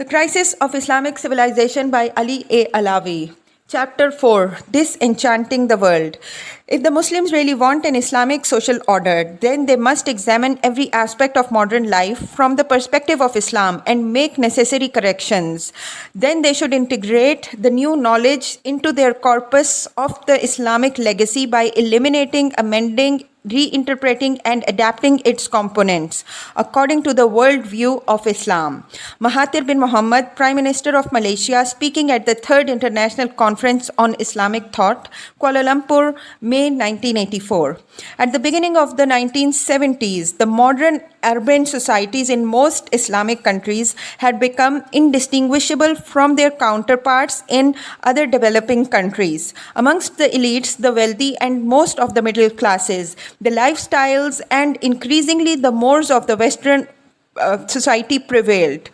The Crisis of Islamic Civilization by Ali A. Allawi. Chapter 4, Disenchanting the World. If the Muslims really want an Islamic social order, then they must examine every aspect of modern life from the perspective of Islam and make necessary corrections. Then they should integrate the new knowledge into their corpus of the Islamic legacy by eliminating, amending, reinterpreting and adapting its components according to the worldview of Islam. Mahathir bin Mohamad, Prime Minister of Malaysia, speaking at the Third International Conference on Islamic Thought, Kuala Lumpur, May 1984. At the beginning of the 1970s, the modern urban societies in most Islamic countries had become indistinguishable from their counterparts in other developing countries. Amongst the elites, the wealthy, and most of the middle classes, the lifestyles and increasingly the mores of the Western society prevailed.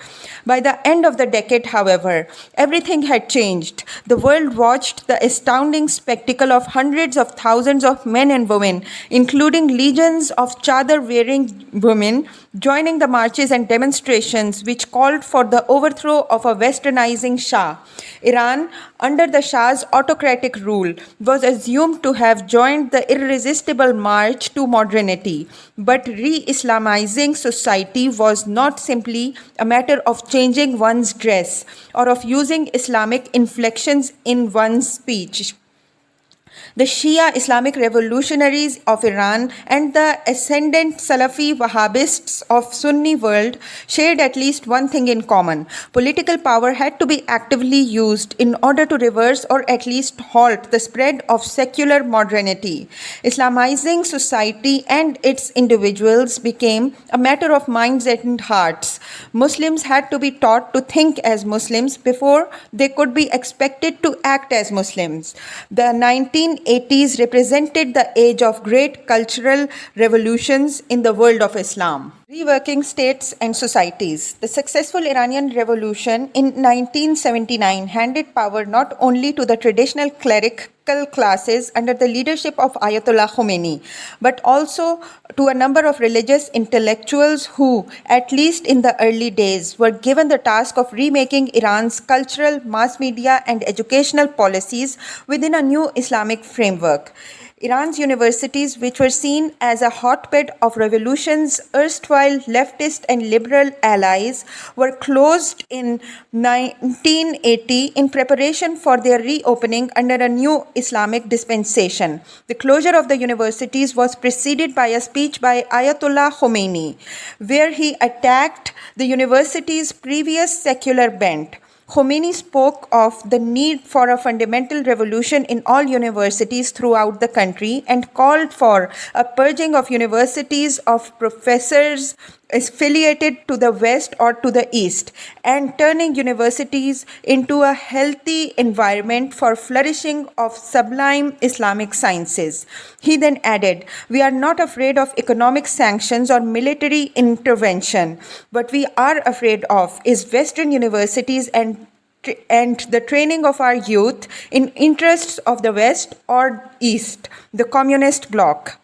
By the end of the decade, however, everything had changed. The world watched the astounding spectacle of hundreds of thousands of men and women, including legions of chadar-wearing women, joining the marches and demonstrations which called for the overthrow of a westernizing Shah. Iran, under the Shah's autocratic rule, was assumed to have joined the irresistible march to modernity. But re-Islamizing society was not simply a matter of changing one's dress or of using Islamic inflections in one's speech. The Shia Islamic revolutionaries of Iran and the ascendant Salafi Wahhabists of Sunni world shared at least one thing in common. Political power had to be actively used in order to reverse or at least halt the spread of secular modernity. Islamizing society and its individuals became a matter of minds and hearts. Muslims had to be taught to think as Muslims before they could be expected to act as Muslims. The 1980s represented the age of great cultural revolutions in the world of Islam. Reworking states and societies. The successful Iranian Revolution in 1979 handed power not only to the traditional clerical classes under the leadership of Ayatollah Khomeini, but also to a number of religious intellectuals who, at least in the early days, were given the task of remaking Iran's cultural, mass media, and educational policies within a new Islamic framework. Iran's universities, which were seen as a hotbed of revolution's erstwhile leftist and liberal allies, were closed in 1980 in preparation for their reopening under a new Islamic dispensation. The closure of the universities was preceded by a speech by Ayatollah Khomeini, where he attacked the university's previous secular bent. Khomeini spoke of the need for a fundamental revolution in all universities throughout the country and called for a purging of universities of professors affiliated to the West or to the East and turning universities into a healthy environment for flourishing of sublime Islamic sciences. He then added, "We are not afraid of economic sanctions or military intervention. What we are afraid of is Western universities and the training of our youth in interests of the West or East, the communist bloc."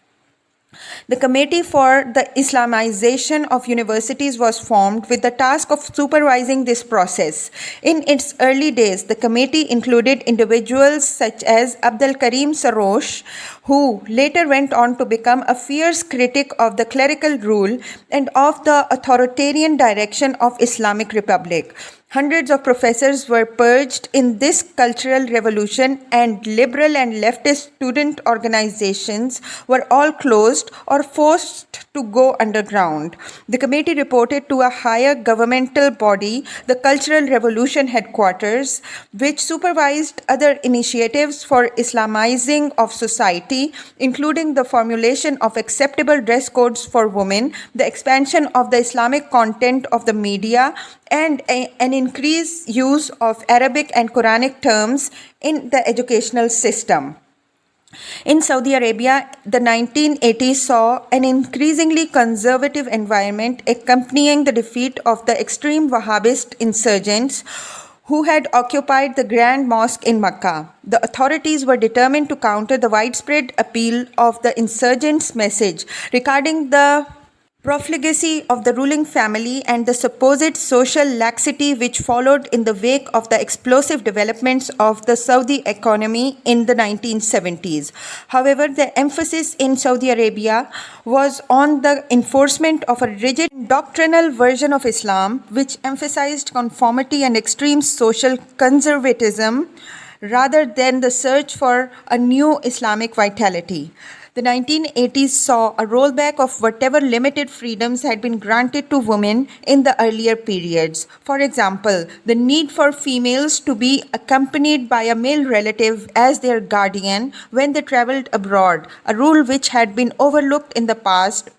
The Committee for the Islamization of Universities was formed with the task of supervising this process. In its early days, the committee included individuals such as Abdul Karim Sarosh, who later went on to become a fierce critic of the clerical rule and of the authoritarian direction of Islamic Republic. Hundreds of professors were purged in this cultural revolution, and liberal and leftist student organizations were all closed or forced to go underground. The committee reported to a higher governmental body, the Cultural Revolution Headquarters, which supervised other initiatives for Islamizing of society, including the formulation of acceptable dress codes for women, the expansion of the Islamic content of the media, and an increased use of Arabic and Quranic terms in the educational system. In Saudi Arabia, the 1980s saw an increasingly conservative environment accompanying the defeat of the extreme Wahhabist insurgents who had occupied the Grand Mosque in Mecca. The authorities were determined to counter the widespread appeal of the insurgents' message regarding the profligacy of the ruling family and the supposed social laxity which followed in the wake of the explosive developments of the Saudi economy in the 1970s. However, the emphasis in Saudi Arabia was on the enforcement of a rigid doctrinal version of Islam which emphasized conformity and extreme social conservatism rather than the search for a new Islamic vitality. The 1980s saw a rollback of whatever limited freedoms had been granted to women in the earlier periods. For example, the need for females to be accompanied by a male relative as their guardian when they traveled abroad, a rule which had been overlooked in the past,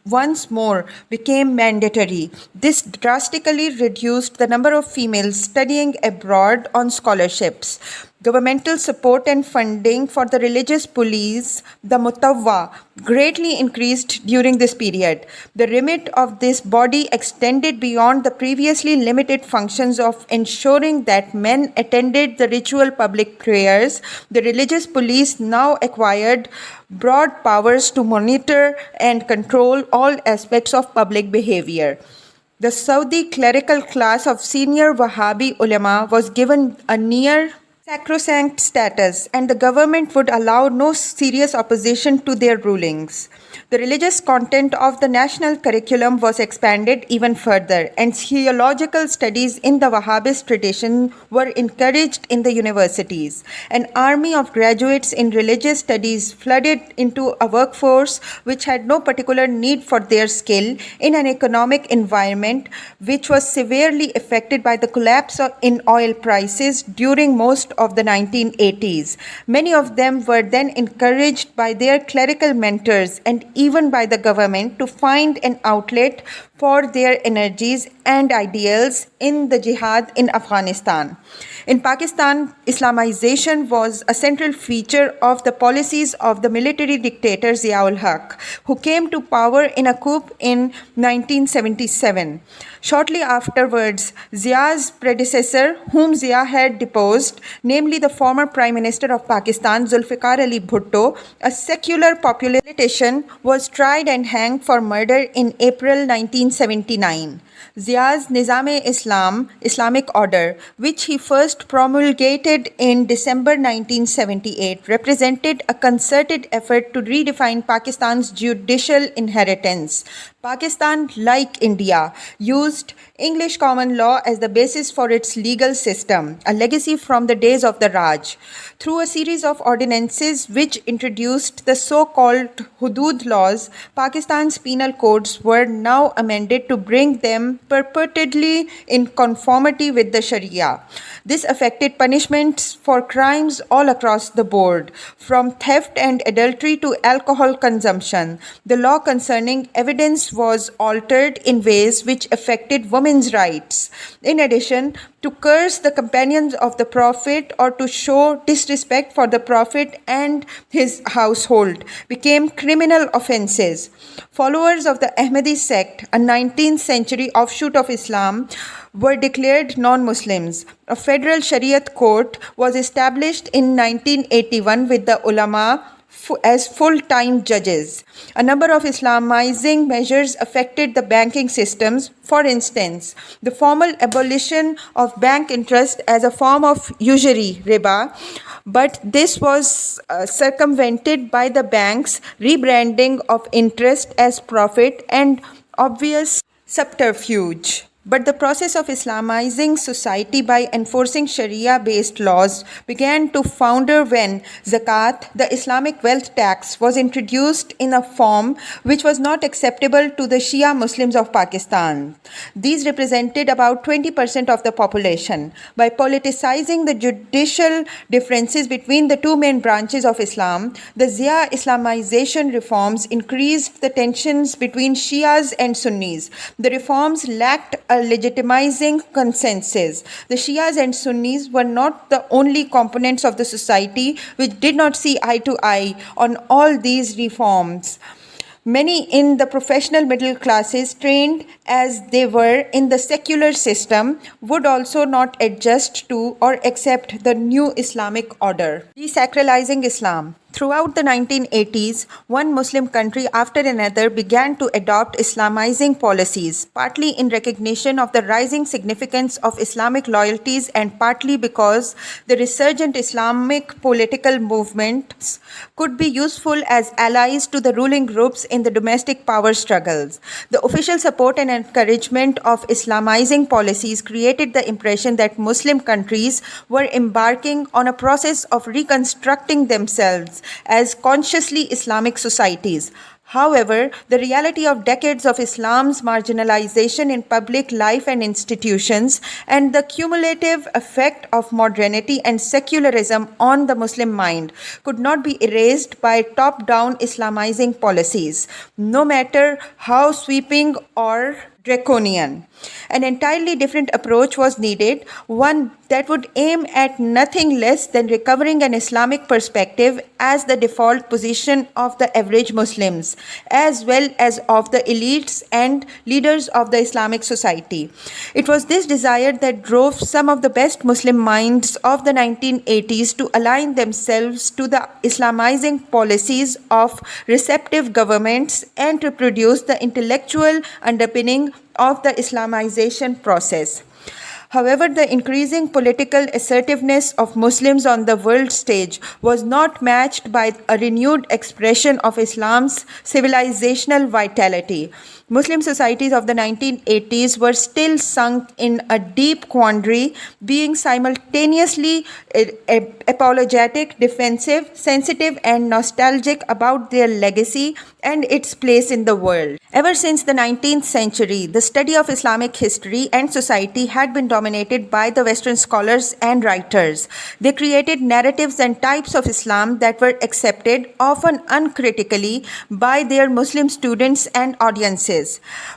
once more became mandatory. This drastically reduced the number of females studying abroad on scholarships. Governmental support and funding for the religious police, the Mutawwa, greatly increased during this period. The remit of this body extended beyond the previously limited functions of ensuring that men attended the ritual public prayers. The religious police now acquired broad powers to monitor and control all aspects of public behavior. The Saudi clerical class of senior Wahhabi ulama was given a near Sacrosanct status, and the government would allow no serious opposition to their rulings. The religious content of the national curriculum was expanded even further, and theological studies in the Wahhabist tradition were encouraged in the universities. An army of graduates in religious studies flooded into a workforce which had no particular need for their skill in an economic environment which was severely affected by the collapse in oil prices during most of the 1980s. Many of them were then encouraged by their clerical mentors and even by the government to find an outlet for their energies and ideals in the jihad in Afghanistan. In Pakistan, Islamization was a central feature of the policies of the military dictator Zia-ul Haq, who came to power in a coup in 1977. Shortly afterwards, Zia's predecessor, whom Zia had deposed, namely the former Prime Minister of Pakistan, Zulfikar Ali Bhutto, a secular politician, was tried and hanged for murder in April 1979. Zia's Nizam-e-Islam, Islamic order, which he first promulgated in December 1978, represented a concerted effort to redefine Pakistan's judicial inheritance. Pakistan, like India, used English common law as the basis for its legal system, a legacy from the days of the Raj. Through a series of ordinances which introduced the so-called Hudud laws, Pakistan's penal codes were now amended to bring them purportedly in conformity with the Sharia. This affected punishments for crimes all across the board, from theft and adultery to alcohol consumption. The law concerning evidence was altered in ways which affected women's rights. In addition, to curse the companions of the Prophet or to show disrespect for the Prophet and his household became criminal offenses. Followers of the Ahmadi sect, a 19th century offshoot of Islam, were declared non-Muslims. A federal Shariat court was established in 1981 with the ulama as full-time judges. A number of Islamizing measures affected the banking systems. For instance, the formal abolition of bank interest as a form of usury, riba, but this was circumvented by the banks' rebranding of interest as profit and obvious subterfuge. But the process of Islamizing society by enforcing Sharia-based laws began to founder when zakat, the Islamic wealth tax, was introduced in a form which was not acceptable to the Shia Muslims of Pakistan. These represented about 20% of the population. By politicizing the judicial differences between the two main branches of Islam, the Zia Islamization reforms increased the tensions between Shias and Sunnis. The reforms lacked a legitimizing consensus. The Shias and Sunnis were not the only components of the society which did not see eye to eye on all these reforms. Many in the professional middle classes, trained as they were in the secular system, would also not adjust to or accept the new Islamic order. De-Sacralizing Islam. Throughout the 1980s, one Muslim country after another began to adopt Islamizing policies, partly in recognition of the rising significance of Islamic loyalties and partly because the resurgent Islamic political movements could be useful as allies to the ruling groups in the domestic power struggles. The official support and encouragement of Islamizing policies created the impression that Muslim countries were embarking on a process of reconstructing themselves as consciously Islamic societies. However, the reality of decades of Islam's marginalization in public life and institutions and the cumulative effect of modernity and secularism on the Muslim mind could not be erased by top-down Islamizing policies, no matter how sweeping or draconian. An entirely different approach was needed, one that would aim at nothing less than recovering an Islamic perspective as the default position of the average Muslims, as well as of the elites and leaders of the Islamic society. It was this desire that drove some of the best Muslim minds of the 1980s to align themselves to the Islamizing policies of receptive governments and to produce the intellectual underpinning of the Islamization process. However, the increasing political assertiveness of Muslims on the world stage was not matched by a renewed expression of Islam's civilizational vitality. Muslim societies of the 1980s were still sunk in a deep quandary, being simultaneously apologetic, defensive, sensitive, and nostalgic about their legacy and its place in the world. Ever since the 19th century, the study of Islamic history and society had been dominated by the Western scholars and writers. They created narratives and types of Islam that were accepted, often uncritically, by their Muslim students and audiences.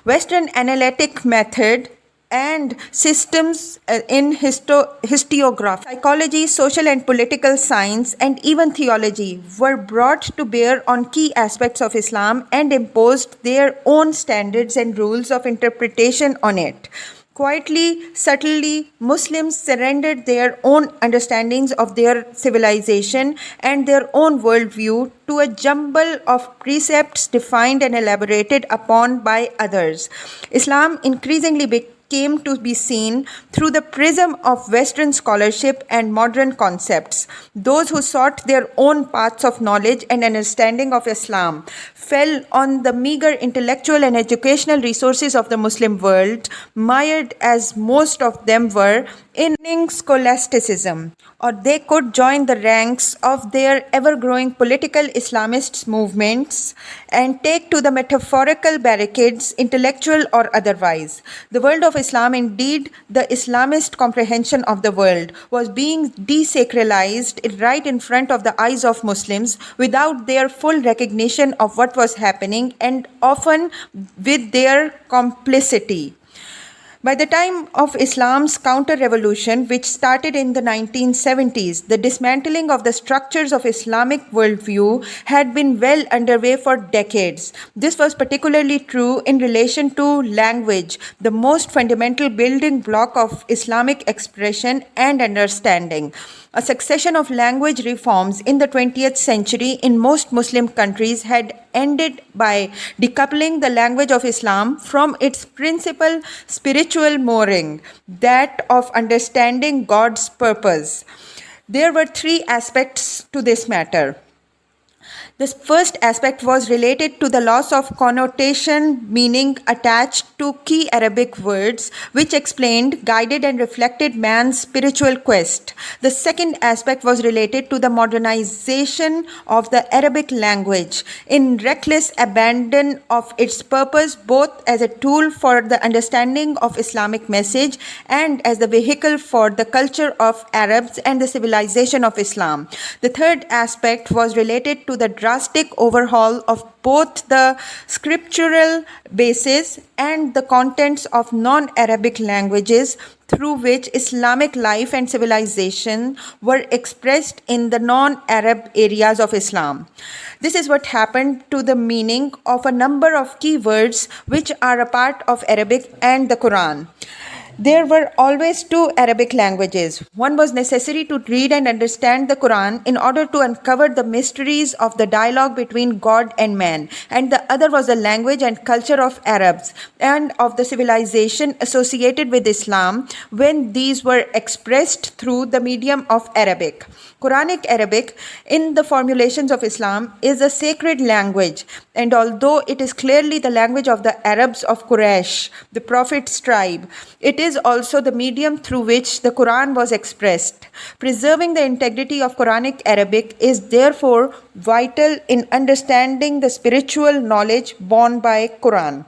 Western analytic method and systems in historiography, psychology, social and political science, and even theology were brought to bear on key aspects of Islam and imposed their own standards and rules of interpretation on it. Quietly, subtly, Muslims surrendered their own understandings of their civilization and their own worldview to a jumble of precepts defined and elaborated upon by others. Islam increasingly came to be seen through the prism of Western scholarship and modern concepts. Those who sought their own paths of knowledge and understanding of Islam fell on the meager intellectual and educational resources of the Muslim world, mired as most of them were in Scholasticism, or they could join the ranks of their ever-growing political Islamist movements and take to the metaphorical barricades, intellectual or otherwise. The world of Islam, indeed the Islamist comprehension of the world, was being de-sacralized right in front of the eyes of Muslims without their full recognition of what was happening and often with their complicity. By the time of Islam's counter-revolution, which started in the 1970s, the dismantling of the structures of Islamic worldview had been well underway for decades. This was particularly true in relation to language, the most fundamental building block of Islamic expression and understanding. A succession of language reforms in the 20th century in most Muslim countries had ended by decoupling the language of Islam from its principal spiritual mooring, that of understanding God's purpose. There were three aspects to this matter. The first aspect was related to the loss of connotation meaning attached to key Arabic words, which explained, guided and reflected man's spiritual quest. The second aspect was related to the modernization of the Arabic language in reckless abandon of its purpose both as a tool for the understanding of Islamic message and as the vehicle for the culture of Arabs and the civilization of Islam. The third aspect was related to the drastic overhaul of both the scriptural basis and the contents of non-Arabic languages through which Islamic life and civilization were expressed in the non-Arab areas of Islam. This is what happened to the meaning of a number of key words which are a part of Arabic and the Quran. There were always two Arabic languages. One was necessary to read and understand the Quran in order to uncover the mysteries of the dialogue between God and man, and the other was the language and culture of Arabs and of the civilization associated with Islam when these were expressed through the medium of Arabic. Quranic Arabic, in the formulations of Islam, is a sacred language, and although it is clearly the language of the Arabs of Quraysh, the Prophet's tribe, it is also the medium through which the Quran was expressed. Preserving the integrity of Quranic Arabic is therefore vital in understanding the spiritual knowledge borne by Quran.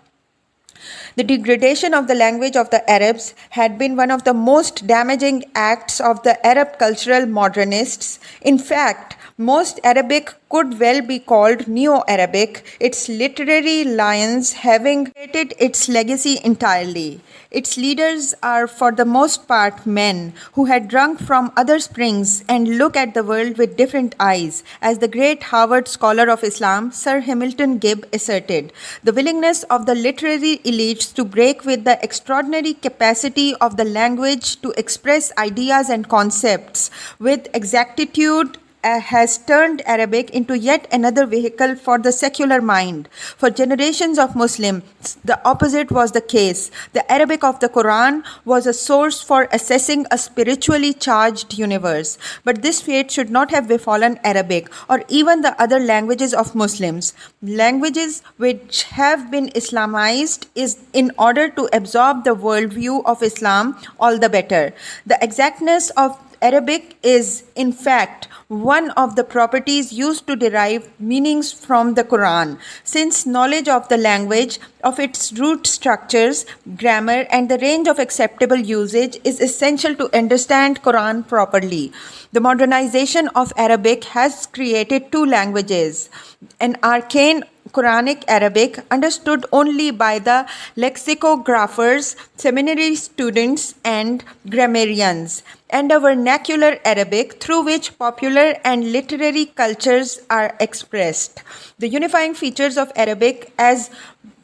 The degradation of the language of the Arabs had been one of the most damaging acts of the Arab cultural modernists. In fact, most Arabic could well be called Neo-Arabic, its literary lions having created its legacy entirely. Its leaders are for the most part men who had drunk from other springs and look at the world with different eyes, as the great Harvard scholar of Islam, Sir Hamilton Gibb, asserted. The willingness of the literary elites to break with the extraordinary capacity of the language to express ideas and concepts with exactitude has turned Arabic into yet another vehicle for the secular mind. For generations of Muslims, the opposite was the case. The Arabic of the Quran was a source for assessing a spiritually charged universe. But this fate should not have befallen Arabic or even the other languages of Muslims. Languages which have been Islamized is in order to absorb the worldview of Islam all the better. The exactness of Arabic is, in fact, one of the properties used to derive meanings from the Quran, since knowledge of the language, of its root structures, grammar, and the range of acceptable usage is essential to understand Quran properly. The modernization of Arabic has created two languages, an arcane Quranic Arabic understood only by the lexicographers, seminary students, and grammarians, and a vernacular Arabic through which popular and literary cultures are expressed. The unifying features of Arabic as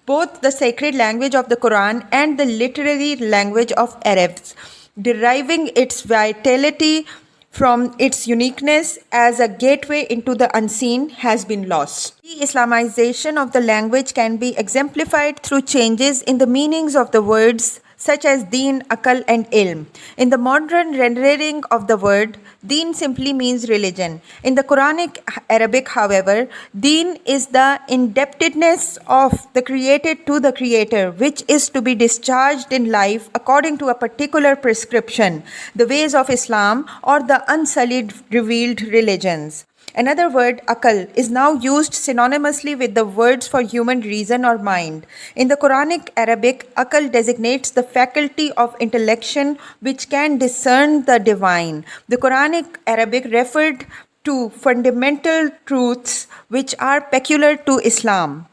both the sacred language of the Quran and the literary language of Arabs, deriving its vitality from its uniqueness as a gateway into the unseen, has been lost. The Islamization of the language can be exemplified through changes in the meanings of the words such as deen, akal, and ilm. In the modern rendering of the word, deen simply means religion. In the Quranic Arabic, however, deen is the indebtedness of the created to the creator, which is to be discharged in life according to a particular prescription, the ways of Islam or the unsullied revealed religions. Another word, akal, is now used synonymously with the words for human reason or mind. In the Quranic Arabic, akal designates the faculty of intellection which can discern the divine. The Quranic Arabic referred to fundamental truths which are peculiar to Islam.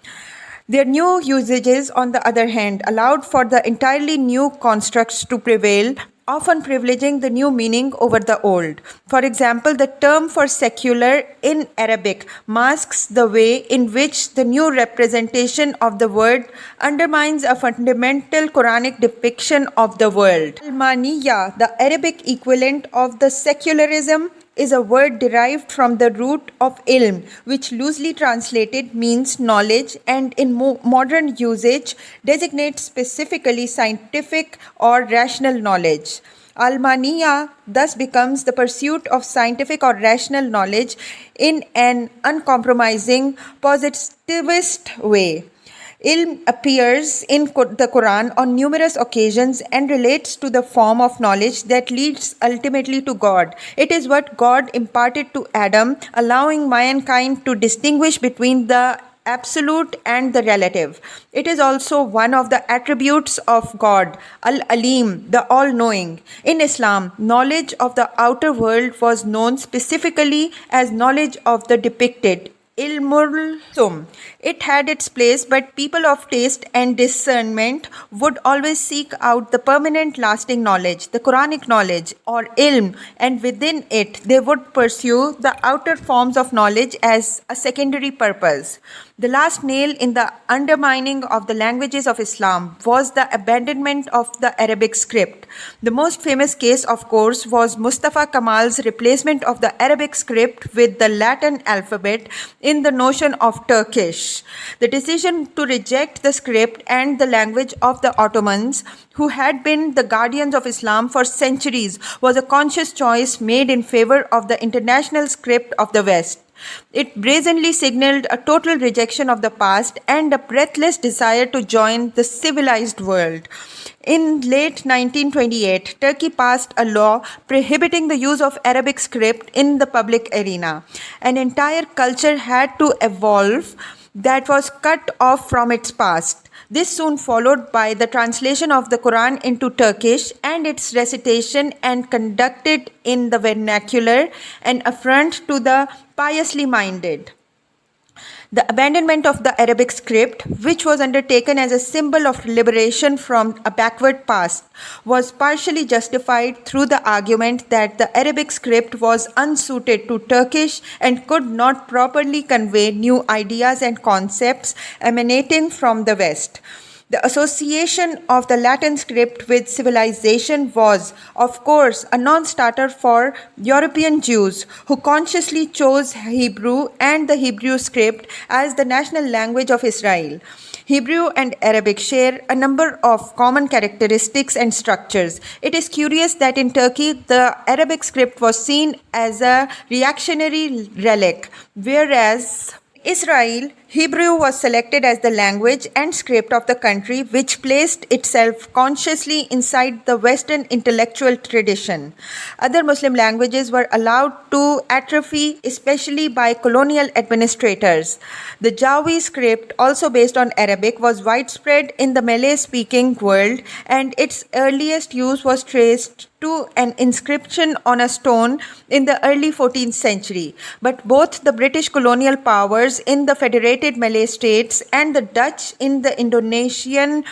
Their new usages, on the other hand, allowed for the entirely new constructs to prevail, often privileging the new meaning over the old. For example, the term for secular in Arabic masks the way in which the new representation of the word undermines a fundamental Quranic depiction of the world. Almaniya, the Arabic equivalent of the secularism, is a word derived from the root of ilm, which loosely translated means knowledge and in modern usage designates specifically scientific or rational knowledge. Almaniya thus becomes the pursuit of scientific or rational knowledge in an uncompromising positivist way. Ilm appears in the Quran on numerous occasions and relates to the form of knowledge that leads ultimately to God. It is what God imparted to Adam, allowing mankind to distinguish between the absolute and the relative. It is also one of the attributes of God, Al-Alim, the all-knowing. In Islam, knowledge of the outer world was known specifically as knowledge of the depicted, Ilmul Sum. It had its place, but people of taste and discernment would always seek out the permanent lasting knowledge, the Quranic knowledge or ilm, and within it they would pursue the outer forms of knowledge as a secondary purpose. The last nail in the undermining of the languages of Islam was the abandonment of the Arabic script. The most famous case, of course, was Mustafa Kemal's replacement of the Arabic script with the Latin alphabet in the notion of Turkish. The decision to reject the script and the language of the Ottomans, who had been the guardians of Islam for centuries, was a conscious choice made in favor of the international script of the West. It brazenly signaled a total rejection of the past and a breathless desire to join the civilized world. In late 1928, Turkey passed a law prohibiting the use of Arabic script in the public arena. An entire culture had to evolve that was cut off from its past. This soon followed by the translation of the Quran into Turkish and its recitation and conducted in the vernacular, an affront to the piously minded. The abandonment of the Arabic script, which was undertaken as a symbol of liberation from a backward past, was partially justified through the argument that the Arabic script was unsuited to Turkish and could not properly convey new ideas and concepts emanating from the West. The association of the Latin script with civilization was, of course, a non-starter for European Jews who consciously chose Hebrew and the Hebrew script as the national language of Israel. Hebrew and Arabic share a number of common characteristics and structures. It is curious that in Turkey, the Arabic script was seen as a reactionary relic, whereas Israel, Hebrew was selected as the language and script of the country, which placed itself consciously inside the Western intellectual tradition. Other Muslim languages were allowed to atrophy, especially by colonial administrators. The Jawi script, also based on Arabic, was widespread in the Malay-speaking world, and its earliest use was traced to an inscription on a stone in the early 14th century. But both the British colonial powers in the Federated Malay States and the Dutch in the Indonesian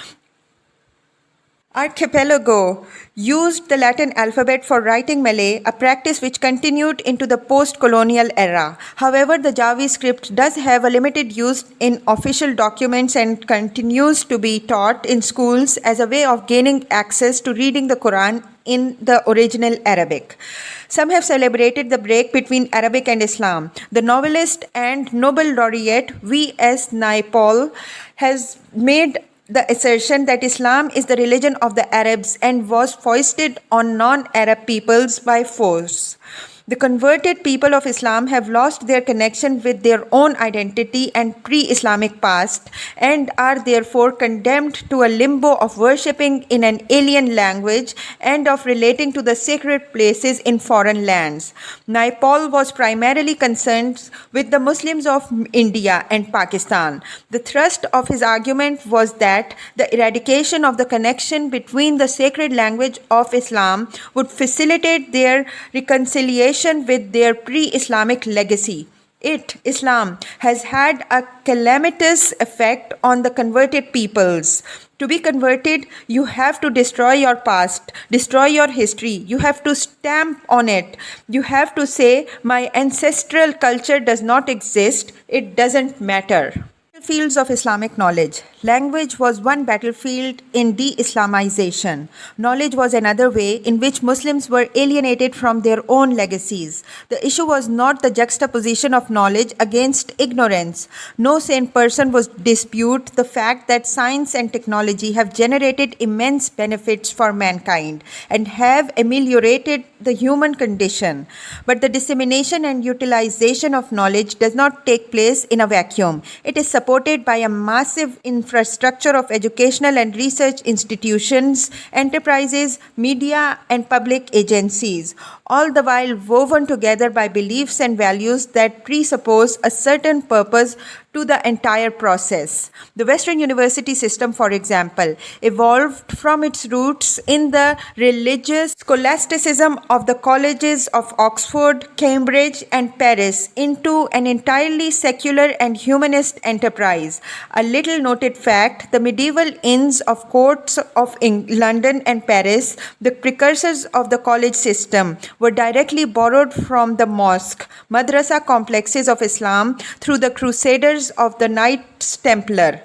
archipelago used the Latin alphabet for writing Malay, a practice which continued into the post-colonial era. However, the Jawi script does have a limited use in official documents and continues to be taught in schools as a way of gaining access to reading the Quran in the original Arabic. Some have celebrated the break between Arabic and Islam. The novelist and Nobel laureate V.S. Naipaul has made the assertion that Islam is the religion of the Arabs and was foisted on non-Arab peoples by force. The converted people of Islam have lost their connection with their own identity and pre-Islamic past and are therefore condemned to a limbo of worshipping in an alien language and of relating to the sacred places in foreign lands. Naipaul was primarily concerned with the Muslims of India and Pakistan. The thrust of his argument was that the eradication of the connection between the sacred language of Islam would facilitate their reconciliation with their pre-Islamic legacy. Islam, has had a calamitous effect on the converted peoples. To be converted, you have to destroy your past, destroy your history. You have to stamp on it. You have to say, my ancestral culture does not exist. It doesn't matter. Fields of Islamic knowledge. Language was one battlefield in de-Islamization. Knowledge was another way in which Muslims were alienated from their own legacies. The issue was not the juxtaposition of knowledge against ignorance. No sane person would dispute the fact that science and technology have generated immense benefits for mankind and have ameliorated the human condition. But the dissemination and utilization of knowledge does not take place in a vacuum. It is supported by a massive infrastructure of educational and research institutions, enterprises, media, and public agencies, all the while woven together by beliefs and values that presuppose a certain purpose to the entire process. The Western university system, for example, evolved from its roots in the religious scholasticism of the colleges of Oxford, Cambridge, and Paris into an entirely secular and humanist enterprise. A little noted fact, the medieval inns of courts of London and Paris, the precursors of the college system, were directly borrowed from the mosque, madrasa complexes of Islam through the Crusaders of the Knights Templar.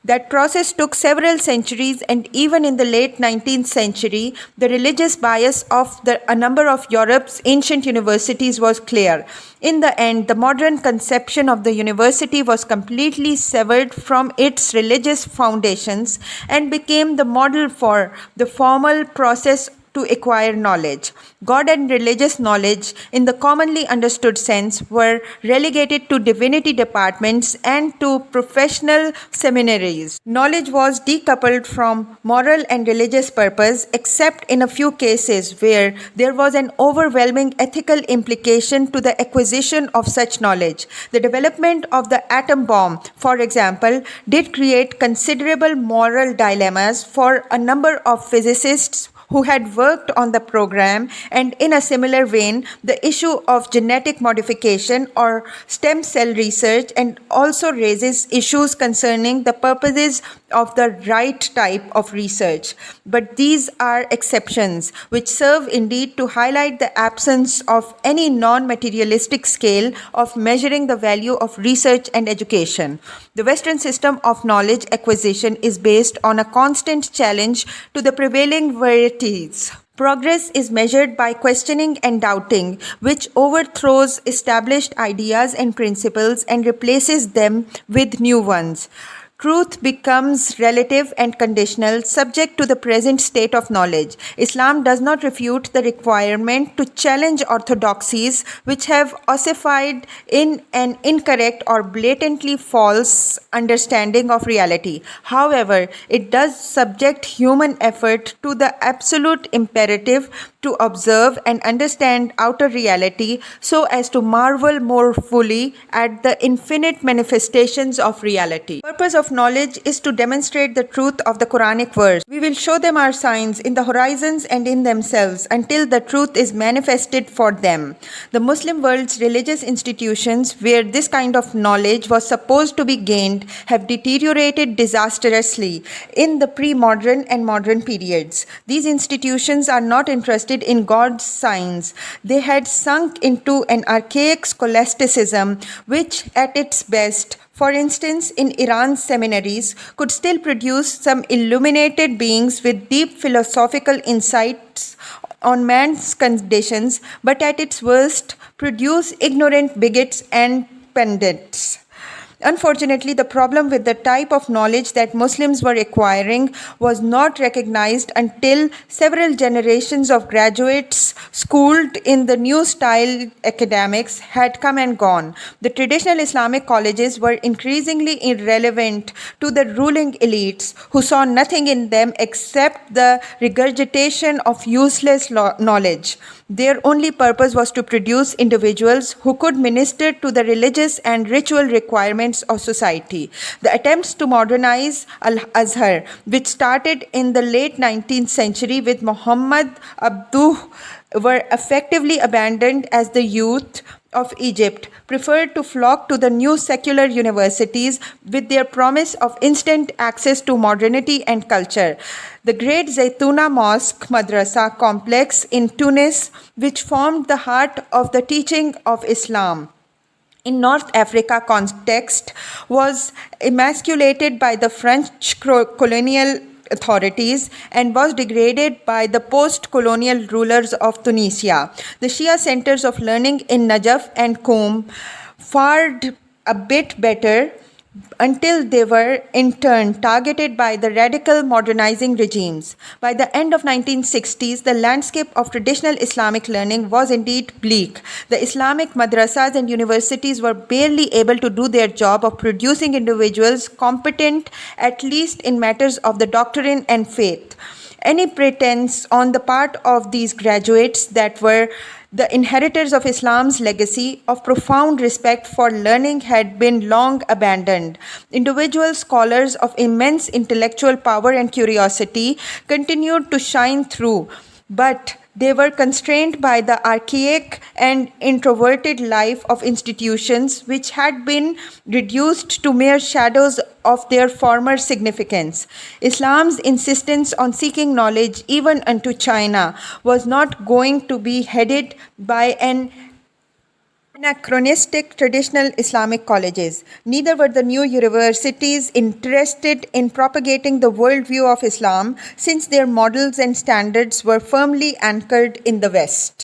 That process took several centuries, and even in the late 19th century, the religious bias of a number of Europe's ancient universities was clear. In the end, the modern conception of the university was completely severed from its religious foundations and became the model for the formal process to acquire knowledge. God and religious knowledge, in the commonly understood sense, were relegated to divinity departments and to professional seminaries. Knowledge was decoupled from moral and religious purpose, except in a few cases where there was an overwhelming ethical implication to the acquisition of such knowledge. The development of the atom bomb, for example, did create considerable moral dilemmas for a number of physicists who had worked on the program, and in a similar vein, the issue of genetic modification or stem cell research and also raises issues concerning the purposes of the right type of research. But these are exceptions, which serve indeed to highlight the absence of any non-materialistic scale of measuring the value of research and education. The Western system of knowledge acquisition is based on a constant challenge to the prevailing verities. Progress is measured by questioning and doubting, which overthrows established ideas and principles and replaces them with new ones. Truth becomes relative and conditional, subject to the present state of knowledge. Islam does not refute the requirement to challenge orthodoxies which have ossified in an incorrect or blatantly false understanding of reality. However, it does subject human effort to the absolute imperative to observe and understand outer reality so as to marvel more fully at the infinite manifestations of reality. The purpose of knowledge is to demonstrate the truth of the Quranic verse. We will show them our signs in the horizons and in themselves until the truth is manifested for them. The Muslim world's religious institutions, where this kind of knowledge was supposed to be gained, have deteriorated disastrously in the pre-modern and modern periods. These institutions are not interested in God's signs. They had sunk into an archaic scholasticism which, at its best, for instance, in Iran's seminaries, could still produce some illuminated beings with deep philosophical insights on man's conditions, but at its worst, produce ignorant bigots and pedants. Unfortunately, the problem with the type of knowledge that Muslims were acquiring was not recognized until several generations of graduates schooled in the new style academics had come and gone. The traditional Islamic colleges were increasingly irrelevant to the ruling elites, who saw nothing in them except the regurgitation of useless knowledge. Their only purpose was to produce individuals who could minister to the religious and ritual requirements of society. The attempts to modernize Al-Azhar, which started in the late 19th century with Muhammad Abduh, were effectively abandoned as the youth of Egypt preferred to flock to the new secular universities with their promise of instant access to modernity and culture. The great Zaytuna Mosque Madrasa complex in Tunis, which formed the heart of the teaching of Islam in North Africa context, was emasculated by the French colonial authorities and was degraded by the post-colonial rulers of Tunisia. The Shia centers of learning in Najaf and Qom fared a bit better until they were in turn targeted by the radical modernizing regimes. By the end of 1960s, the landscape of traditional Islamic learning was indeed bleak. The Islamic madrasas and universities were barely able to do their job of producing individuals competent at least in matters of the doctrine and faith. Any pretense on the part of these graduates that were the inheritors of Islam's legacy of profound respect for learning had been long abandoned. Individual scholars of immense intellectual power and curiosity continued to shine through, but They were constrained by the archaic and introverted life of institutions which had been reduced to mere shadows of their former significance. Islam's insistence on seeking knowledge, even unto China, was not going to be headed by an anachronistic traditional Islamic colleges. Neither were the new universities interested in propagating the worldview of Islam, since their models and standards were firmly anchored in the West.